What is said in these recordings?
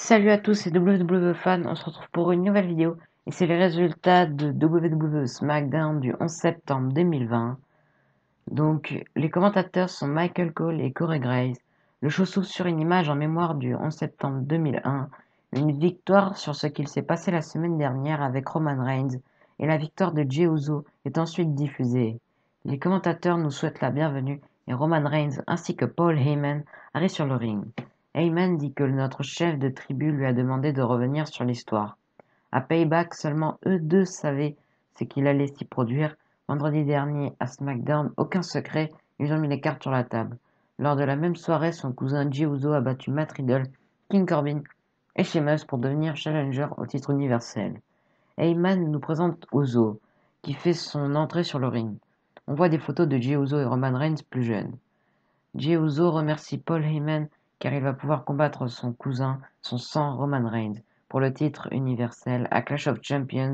Salut à tous, c'est WWE Fan, on se retrouve pour une nouvelle vidéo et c'est les résultats de WWE SmackDown du 11 septembre 2020. Donc les commentateurs sont Michael Cole et Corey Graves. Le show s'ouvre sur une image en mémoire du 11 septembre 2001, une victoire sur ce qu'il s'est passé la semaine dernière avec Roman Reigns et la victoire de Jey Uso est ensuite diffusée. Les commentateurs nous souhaitent la bienvenue et Roman Reigns ainsi que Paul Heyman arrivent sur le ring. Heyman dit que notre chef de tribu lui a demandé de revenir sur l'histoire. À Payback, seulement eux deux savaient ce qu'il allait s'y produire. Vendredi dernier, à SmackDown, aucun secret, ils ont mis les cartes sur la table. Lors de la même soirée, son cousin Jey Uso a battu Matt Riddle, King Corbin et Sheamus pour devenir challenger au titre universel. Heyman nous présente Uso, qui fait son entrée sur le ring. On voit des photos de Jey Uso et Roman Reigns plus jeunes. Jey Uso remercie Paul Heyman car il va pouvoir combattre son cousin, son sang Roman Reigns, pour le titre universel à Clash of Champions.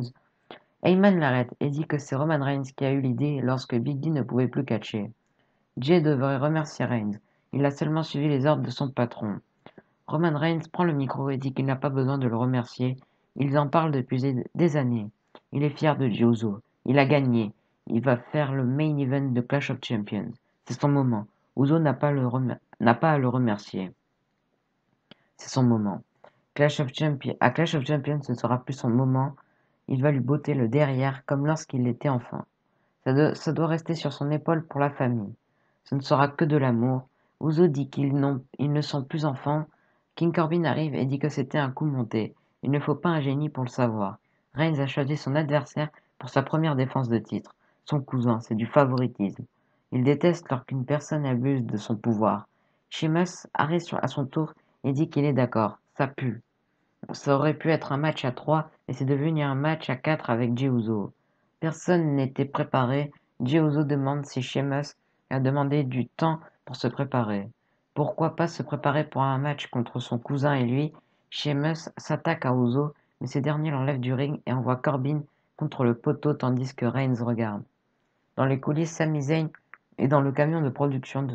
Heyman l'arrête et dit que c'est Roman Reigns qui a eu l'idée lorsque Big D ne pouvait plus catcher. Jey devrait remercier Reigns, il a seulement suivi les ordres de son patron. Roman Reigns prend le micro et dit qu'il n'a pas besoin de le remercier, ils en parlent depuis des années. Il est fier de Jey Uso, il a gagné, il va faire le main event de Clash of Champions. C'est son moment. Uso n'a pas à le remercier. C'est son moment. À Clash of Champions, ce ne sera plus son moment. Il va lui botter le derrière comme lorsqu'il l'était enfant. Ça doit rester sur son épaule pour la famille. Ce ne sera que de l'amour. Uso dit ils ne sont plus enfants. King Corbin arrive et dit que c'était un coup monté. Il ne faut pas un génie pour le savoir. Reigns a choisi son adversaire pour sa première défense de titre. Son cousin, c'est du favoritisme. Il déteste lorsqu'une personne abuse de son pouvoir. Sheamus arrive à son tour et dit qu'il est d'accord. Ça pue. Ça aurait pu être un match à 3 et c'est devenu un match à 4 avec Jey Uso. Personne n'était préparé. Jey Uso demande si Sheamus a demandé du temps pour se préparer. Pourquoi pas se préparer pour un match contre son cousin et lui? Sheamus s'attaque à Uso, mais ce dernier l'enlève du ring et envoie Corbin contre le poteau tandis que Reigns regarde. Dans les coulisses, Sami Zayn est dans le camion de production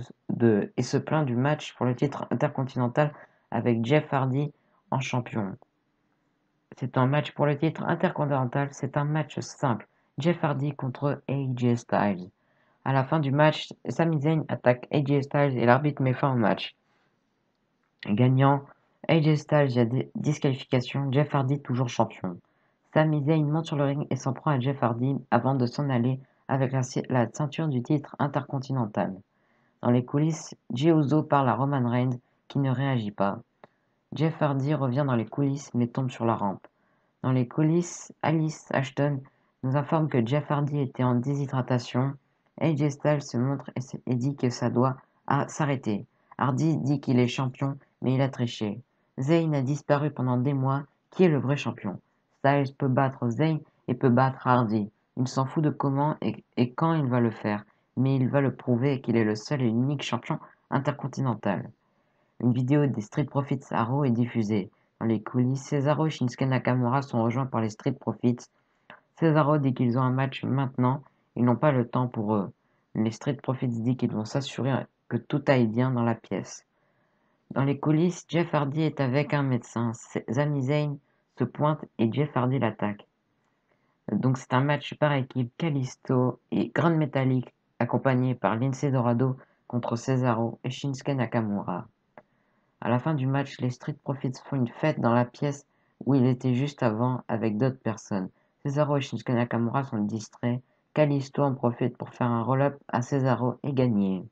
et se plaint du match pour le titre intercontinental avec Jeff Hardy en champion. C'est un match pour le titre intercontinental, c'est un match simple. Jeff Hardy contre AJ Styles. À la fin du match, Sami Zayn attaque AJ Styles et l'arbitre met fin au match. Gagnant, AJ Styles via disqualification, Jeff Hardy toujours champion. Sami Zayn monte sur le ring et s'en prend à Jeff Hardy avant de s'en aller avec la ceinture du titre intercontinental. Dans les coulisses, Jey Uso parle à Roman Reigns qui ne réagit pas. Jeff Hardy revient dans les coulisses mais tombe sur la rampe. Dans les coulisses, Alice Ashton nous informe que Jeff Hardy était en déshydratation. AJ Styles se montre et dit que ça doit s'arrêter. Hardy dit qu'il est champion, mais il a triché. Zayn a disparu pendant des mois. Qui est le vrai champion? Styles peut battre Zayn et peut battre Hardy. Il s'en fout de comment et quand il va le faire, mais il va le prouver qu'il est le seul et unique champion intercontinental. Une vidéo des Street Profits à Raw est diffusée. Dans les coulisses, Cesaro et Shinsuke Nakamura sont rejoints par les Street Profits. Cesaro dit qu'ils ont un match maintenant, ils n'ont pas le temps pour eux. Les Street Profits disent qu'ils vont s'assurer que tout aille bien dans la pièce. Dans les coulisses, Jeff Hardy est avec un médecin. Sami Zayn se pointe et Jeff Hardy l'attaque. Donc c'est un match par équipe Kalisto et Grand Metalik accompagné par Lince Dorado contre Cesaro et Shinsuke Nakamura. À la fin du match, les Street Profits font une fête dans la pièce où il était juste avant avec d'autres personnes. Cesaro et Shinsuke Nakamura sont distraits. Kalisto en profite pour faire un roll-up à Cesaro et gagner.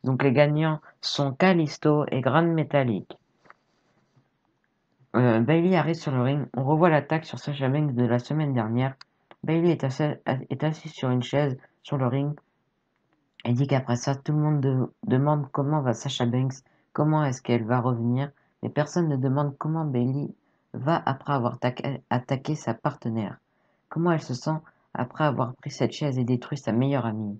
Donc les gagnants sont Kalisto et Grand Metalik. Bayley arrive sur le ring. On revoit l'attaque sur Sasha Banks de la semaine dernière. Bayley est assis sur une chaise sur le ring et dit qu'après ça, tout le monde demande comment va Sasha Banks, comment est-ce qu'elle va revenir, mais personne ne demande comment Bayley va après avoir attaqué sa partenaire. Comment elle se sent après avoir pris cette chaise et détruit sa meilleure amie.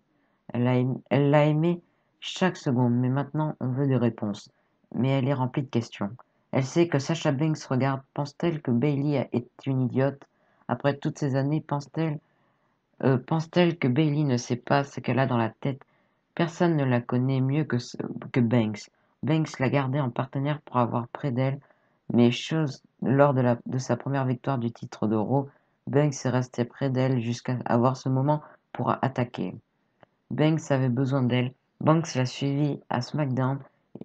Elle l'a aimé chaque seconde, mais maintenant on veut des réponses. Mais elle est remplie de questions. Elle sait que Sasha Banks regarde. Pense-t-elle que Bayley est une idiote? Après toutes ces années, pense-t-elle que Bayley ne sait pas ce qu'elle a dans la tête? Personne ne la connaît mieux que Banks. Banks l'a gardée en partenaire pour avoir près d'elle Mais chose, lors de sa première victoire du titre de Raw, Banks est resté près d'elle jusqu'à avoir ce moment pour attaquer. Banks avait besoin d'elle, Banks l'a suivie à SmackDown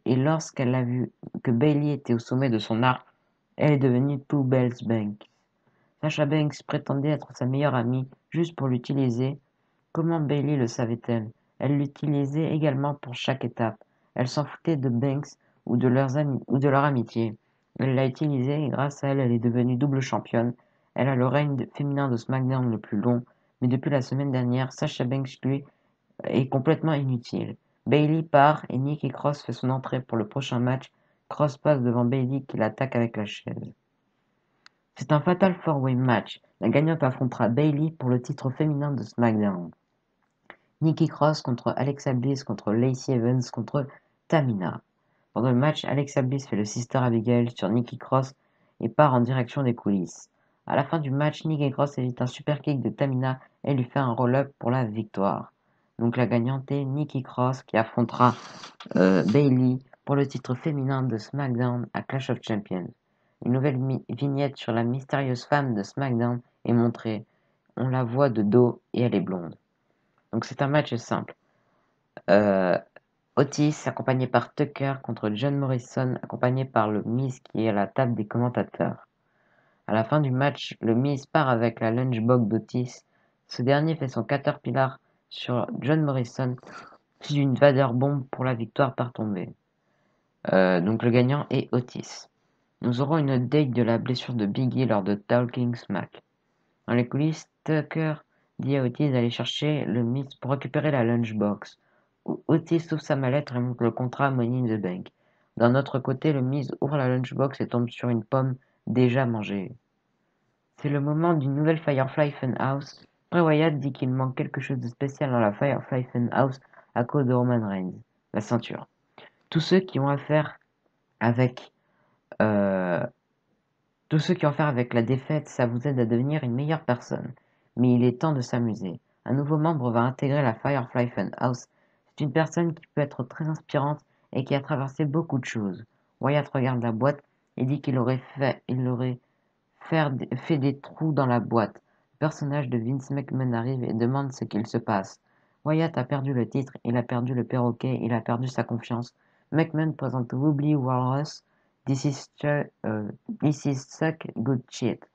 et lorsqu'elle a vu que Bayley était au sommet de son art, elle est devenue Two Bells Banks. Sasha Banks prétendait être sa meilleure amie juste pour l'utiliser. Comment Bayley le savait-elle? Elle l'utilisait également pour chaque étape. Elle s'en foutait de Banks ou de leur amitié. Elle l'a utilisée et grâce à elle, elle est devenue double championne. Elle a le règne féminin de SmackDown le plus long, mais depuis la semaine dernière, Sasha Banks, lui, est complètement inutile. Bayley part et Nikki Cross fait son entrée pour le prochain match. Cross passe devant Bayley qui l'attaque avec la chaise. C'est un Fatal 4-Way match. La gagnante affrontera Bayley pour le titre féminin de SmackDown. Nikki Cross contre Alexa Bliss contre Lacey Evans contre Tamina. Pendant le match, Alexa Bliss fait le Sister Abigail sur Nikki Cross et part en direction des coulisses. À la fin du match, Nikki Cross évite un super kick de Tamina et lui fait un roll-up pour la victoire. Donc la gagnante est Nikki Cross qui affrontera Bayley pour le titre féminin de SmackDown à Clash of Champions. Une nouvelle vignette sur la mystérieuse femme de SmackDown est montrée. On la voit de dos et elle est blonde. Donc c'est un match simple. Euh, Otis accompagné par Tucker contre John Morrison accompagné par le Miz qui est à la table des commentateurs. À la fin du match, le Miz part avec la lunchbox d'Otis. Ce dernier fait son Caterpillar sur John Morrison puis une Vader Bomb pour la victoire par tombée. Donc le gagnant est Otis. Nous aurons une update de la blessure de Biggie lors de Talking Smack. Dans les coulisses, Tucker dit à Otis d'aller chercher le Miz pour récupérer la lunchbox. Otis ouvre sa mallette et montre le contrat Money in the Bank. D'un autre côté, le Miz ouvre la lunchbox et tombe sur une pomme déjà mangée. C'est le moment d'une nouvelle Firefly Funhouse. Bray Wyatt dit qu'il manque quelque chose de spécial dans la Firefly Funhouse à cause de Roman Reigns, la ceinture. Tous ceux qui ont affaire avec euh, Tous ceux qui ont affaire avec la défaite, ça vous aide à devenir une meilleure personne. Mais il est temps de s'amuser. Un nouveau membre va intégrer la Firefly Funhouse. C'est une personne qui peut être très inspirante et qui a traversé beaucoup de choses. Wyatt regarde la boîte et dit qu'il aurait fait des trous dans la boîte. Le personnage de Vince McMahon arrive et demande ce qu'il se passe. Wyatt a perdu le titre, il a perdu le perroquet, il a perdu sa confiance. McMahon présente Wobbly Walrus. This is suck good shit.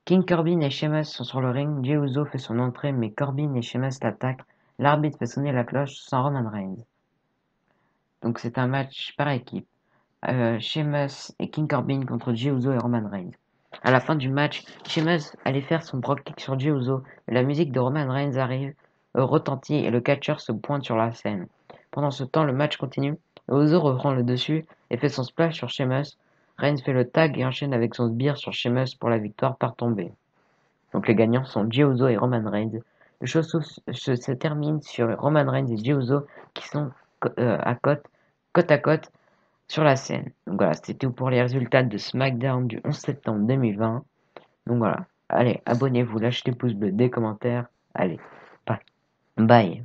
King Corbin et Sheamus sont sur le ring. Jey Uso fait son entrée, mais Corbin et Sheamus l'attaquent. L'arbitre fait sonner la cloche sans Roman Reigns. Donc c'est un match par équipe. Sheamus et King Corbin contre Jey Uso et Roman Reigns. À la fin du match, Sheamus allait faire son drop kick sur Jey Uso, mais la musique de Roman Reigns arrive, retentit et le catcheur se pointe sur la scène. Pendant ce temps, le match continue. Uso reprend le dessus et fait son splash sur Sheamus. Reigns fait le tag et enchaîne avec son sbire sur Sheamus pour la victoire par tombée. Donc les gagnants sont Jey Uso et Roman Reigns. Le show se termine sur Roman Reigns et Jey Uso qui sont côte à côte sur la scène. Donc voilà, c'était tout pour les résultats de SmackDown du 11 septembre 2020. Donc voilà, allez, abonnez-vous, lâchez les pouces bleus, des commentaires. Allez, bye. Bye.